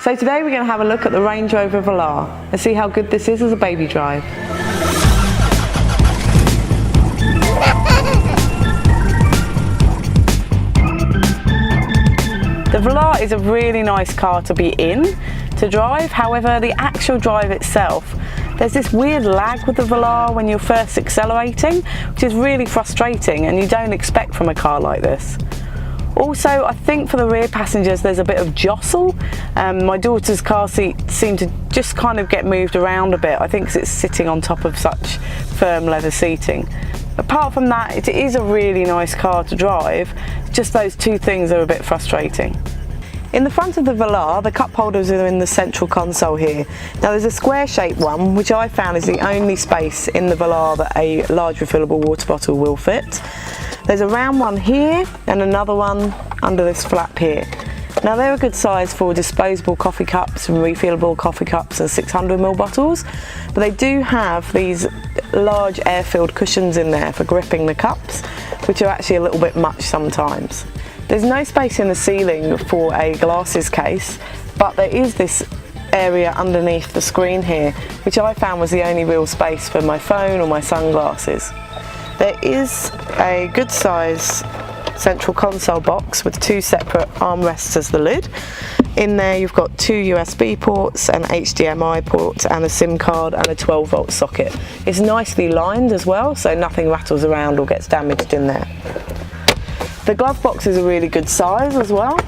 So today we're going to have a look at the Range Rover Velar and see how good this is as a baby drive. The Velar is a really nice car to be in, to drive. However, the actual drive itself, there's this weird lag with the Velar when you're first accelerating, which is really frustrating and you don't expect from a car like this. Also, I think for the rear passengers there's a bit of jostle. My daughter's car seat seemed to just kind of get moved around a bit, I think because it's sitting on top of such firm leather seating. Apart from that, it is a really nice car to drive, just those two things are a bit frustrating. In the front of the Velar, the cup holders are in the central console here. Now there's a square shaped one, which I found is the only space in the Velar that a large refillable water bottle will fit. There's a round one here and another one under this flap here. Now they're a good size for disposable coffee cups and refillable coffee cups and 600ml bottles, but they do have these large air-filled cushions in there for gripping the cups, which are actually a little bit much sometimes. There's no space in the ceiling for a glasses case, but there is this area underneath the screen here, which I found was the only real space for my phone or my sunglasses. There is a good size central console box with two separate armrests as the lid. In there you've got two USB ports, an HDMI port and a SIM card and a 12-volt socket. It's nicely lined as well, so nothing rattles around or gets damaged in there. The glove box is a really good size as well.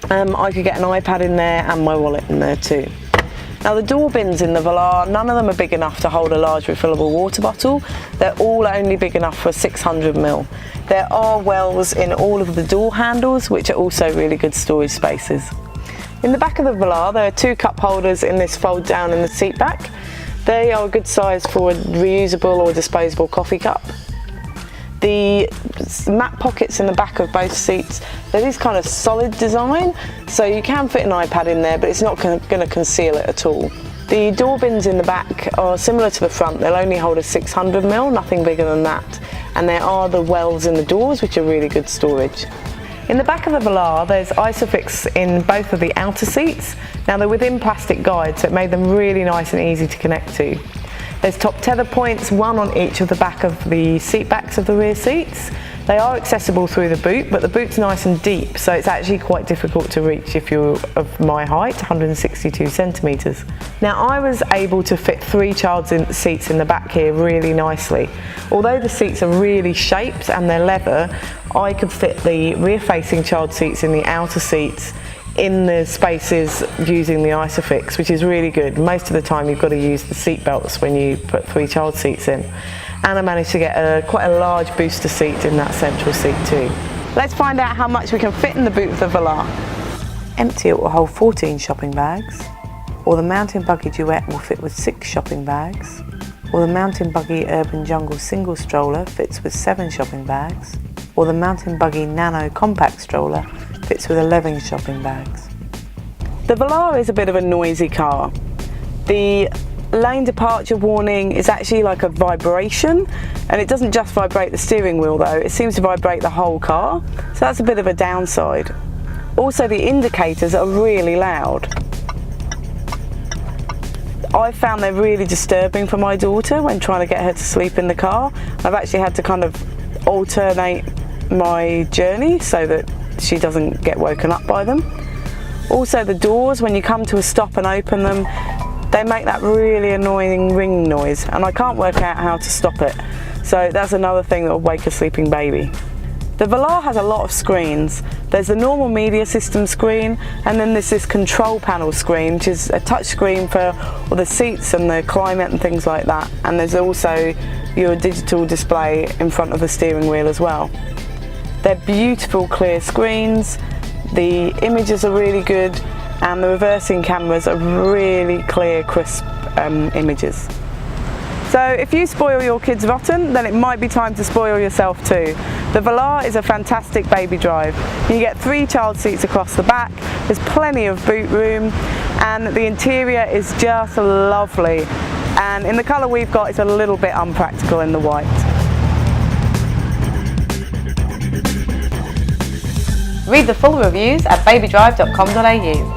I could get an iPad in there and my wallet in there too. Now the door bins in the Velar, none of them are big enough to hold a large refillable water bottle. They're all only big enough for 600ml. There are wells in all of the door handles, which are also really good storage spaces. In the back of the Velar, there are two cup holders in this fold down in the seat back. They are a good size for a reusable or disposable coffee cup. The map pockets in the back of both seats, they're this kind of solid design, so you can fit an iPad in there, but it's not going to conceal it at all. The door bins in the back are similar to the front, they'll only hold a 600ml, nothing bigger than that. And there are the wells in the doors, which are really good storage. In the back of the Velar, there's Isofix in both of the outer seats. Now they're within plastic guides, so it made them really nice and easy to connect to. There's top tether points, one on each of the back of the seat backs of the rear seats. They are accessible through the boot, but the boot's nice and deep, so it's actually quite difficult to reach if you're of my height, 162 centimetres. Now I was able to fit 3 child seats in the back here really nicely. Although the seats are really shaped and they're leather, I could fit the rear-facing child seats in the outer seats in the spaces using the Isofix, which is really good. Most of the time you've got to use the seat belts when you put 3 child seats in. And I managed to get quite a large booster seat in that central seat too. Let's find out how much we can fit in the boot of the Velar. Empty, it will hold 14 shopping bags, or the Mountain Buggy Duet will fit with 6 shopping bags, or the Mountain Buggy Urban Jungle single stroller fits with 7 shopping bags, or the Mountain Buggy Nano compact stroller fits with 11 shopping bags. The Velar is a bit of a noisy car. The lane departure warning is actually like a vibration, and it doesn't just vibrate the steering wheel though, it seems to vibrate the whole car, so that's a bit of a downside. Also the indicators are really loud. I found they're really disturbing for my daughter when trying to get her to sleep in the car. I've actually had to kind of alternate my journey so that she doesn't get woken up by them. Also the doors, when you come to a stop and open them, they make that really annoying ring noise, and I can't work out how to stop it. So that's another thing that will wake a sleeping baby. The Velar has a lot of screens. There's the normal media system screen, and then there's this control panel screen, which is a touch screen for all the seats and the climate and things like that. And there's also your digital display in front of the steering wheel as well. They're beautiful clear screens, the images are really good, and the reversing cameras are really clear, crisp images. So if you spoil your kids rotten, then it might be time to spoil yourself too. The Velar is a fantastic baby drive. You get 3 child seats across the back, there's plenty of boot room, and the interior is just lovely. And in the colour we've got, it's a little bit unpractical in the white. Read the full reviews at BabyDrive.com.au.